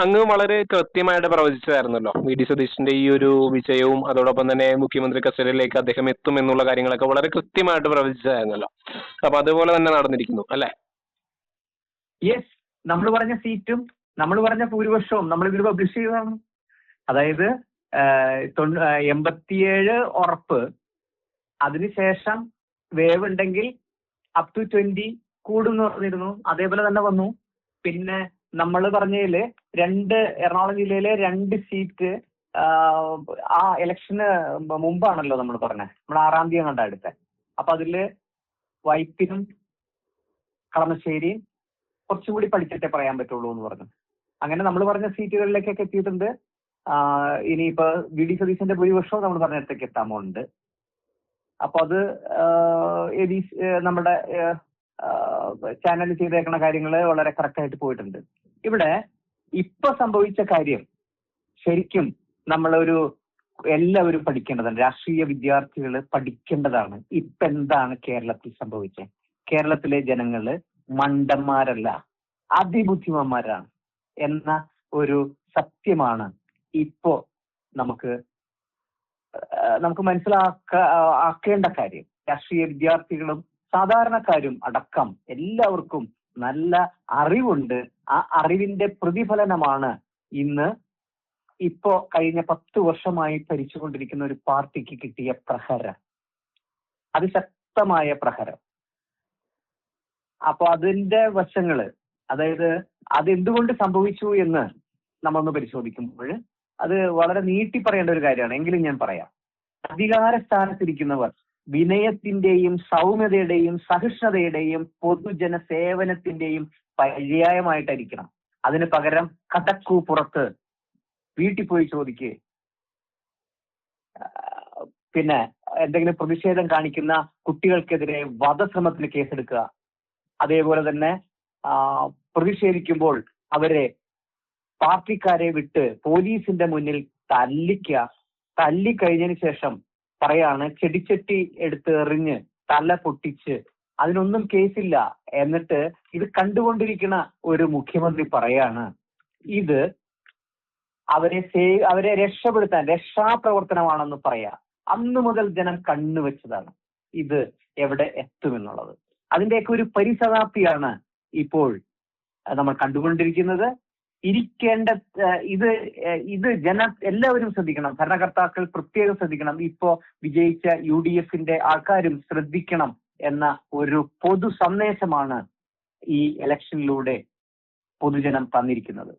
അങ്ങ് വളരെ കൃത്യമായിട്ട് പ്രവചിച്ചതായിരുന്നല്ലോ വി ഡി സതീശന്റെ ഈ ഒരു വിജയവും അതോടൊപ്പം തന്നെ മുഖ്യമന്ത്രി കസേരയിലേക്ക് അദ്ദേഹം എത്തും എന്നുള്ള കാര്യങ്ങളൊക്കെ വളരെ കൃത്യമായിട്ട് പ്രവചിച്ചതായിരുന്നല്ലോ. അപ്പൊ അതുപോലെ തന്നെ നടന്നിരിക്കുന്നു അല്ലെ? യെസ്, നമ്മൾ പറഞ്ഞ സീറ്റും നമ്മൾ പറഞ്ഞ ഭൂരിപക്ഷവും നമ്മൾ ഇതിൽ പബ്ലിഷ് ചെയ്തതാണ്. അതായത് 87 ഉറപ്പ്, അതിനുശേഷം വേവ് ഉണ്ടെങ്കിൽ അപ് ടു 20 കൂടും എന്ന് പറഞ്ഞിരുന്നു. അതേപോലെ തന്നെ വന്നു. പിന്നെ നമ്മൾ പറഞ്ഞതില് എറണാകുളം ജില്ലയിലെ 2 സീറ്റ് ആ ഇലക്ഷന് മുമ്പാണല്ലോ നമ്മൾ പറഞ്ഞത്. നമ്മൾ 6-ാം തീയതി കണ്ട അടുത്ത. അപ്പൊ അതില് വൈപ്പിനും കളമശ്ശേരിയും കുറച്ചും കൂടി പഠിച്ചിട്ടേ പറയാൻ പറ്റുള്ളൂ എന്ന് പറഞ്ഞു. അങ്ങനെ നമ്മൾ പറഞ്ഞ സീറ്റുകളിലേക്കൊക്കെ എത്തിയിട്ടുണ്ട്. ഇനിയിപ്പോ വി ഡി സതീശന്റെ ഭൂരിപക്ഷവും നമ്മൾ പറഞ്ഞിടത്തേക്ക് എത്താമുണ്ട്. അപ്പൊ അത് നമ്മുടെ ചാനൽ ചെയ്തേക്കുന്ന കാര്യങ്ങള് വളരെ കറക്റ്റ് ആയിട്ട് പോയിട്ടുണ്ട്. ഇവിടെ ഇപ്പൊ സംഭവിച്ച കാര്യം ശരിക്കും എല്ലാവരും പഠിക്കേണ്ടതാണ്. രാഷ്ട്രീയ വിദ്യാർത്ഥികൾ പഠിക്കേണ്ടതാണ്. ഇപ്പൊ എന്താണ് കേരളത്തിൽ സംഭവിച്ചത്? കേരളത്തിലെ ജനങ്ങള് മണ്ടന്മാരല്ല, അതിബുദ്ധിമാന്മാരാണ് എന്ന ഒരു സത്യമാണ് ഇപ്പോ നമുക്ക് മനസ്സിലാക്കേണ്ട കാര്യം. രാഷ്ട്രീയ വിദ്യാർത്ഥികളും സാധാരണക്കാരും അടക്കം എല്ലാവർക്കും നല്ല അറിവുണ്ട്. ആ അറിവിന്റെ പ്രതിഫലനമാണ് ഇപ്പോ കഴിഞ്ഞ 10 വർഷമായി ഭരിച്ചുകൊണ്ടിരിക്കുന്ന ഒരു പാർട്ടിക്ക് കിട്ടിയ പ്രഹരം, അതിശക്തമായ പ്രഹരം. അപ്പൊ അതിന്റെ വശങ്ങള്, അതായത് അതെന്തുകൊണ്ട് സംഭവിച്ചു എന്ന് നമ്മളൊന്ന് പരിശോധിക്കുമ്പോൾ അത് വളരെ നീട്ടി പറയേണ്ട ഒരു കാര്യമാണ്. എങ്കിലും ഞാൻ പറയാം. അധികാര സ്ഥാനത്തിരിക്കുന്നവർ വിനയത്തിന്റെയും സൗമ്യതയുടെയും സഹിഷ്ണുതയുടെയും പൊതുജന സേവനത്തിന്റെയും പര്യായമായിട്ടായിരിക്കണം. അതിന് പകരം കടക്കൂ പുറത്ത്, വീട്ടിൽ പോയി ചോദിക്ക്, പിന്നെ എന്തെങ്കിലും പ്രതിഷേധം കാണിക്കുന്ന കുട്ടികൾക്കെതിരെ വധശ്രമത്തിന് കേസെടുക്കുക, അതേപോലെ തന്നെ പ്രതിഷേധിക്കുമ്പോൾ അവരെ പാർട്ടിക്കാരെ വിട്ട് പോലീസിന്റെ മുന്നിൽ തല്ലിക്കഴിഞ്ഞതിന് ശേഷം പറയാണ് ചെടിച്ചട്ടി എടുത്ത് എറിഞ്ഞ് തല പൊട്ടിച്ച് അതിനൊന്നും കേസില്ല. എന്നിട്ട് ഇത് കണ്ടുകൊണ്ടിരിക്കുന്ന ഒരു മുഖ്യമന്ത്രി പറയാണ് ഇത് അവരെ രക്ഷപ്പെടുത്താൻ രക്ഷാപ്രവർത്തനമാണെന്ന് പറയാ. അന്നു മുതൽ ജനം കണ്ണുവെച്ചതാണ് ഇത് എവിടെ എത്തുമെന്നുള്ളത്. അതിന്റെയൊക്കെ ഒരു പരിസമാപ്തിയാണ് ഇപ്പോൾ നമ്മൾ കണ്ടുകൊണ്ടിരിക്കുന്നത്. ഇത് എല്ലാവരും ശ്രദ്ധിക്കണം. ഭരണകർത്താക്കൾ പ്രത്യേകം ശ്രദ്ധിക്കണം. ഇപ്പോ വിജയിച്ച UDF-ന്റെ ആൾക്കാരും ശ്രദ്ധിക്കണം എന്ന ഒരു പൊതു സന്ദേശമാണ് ഈ ഇലക്ഷനിലൂടെ പൊതുജനം തന്നിരിക്കുന്നത്.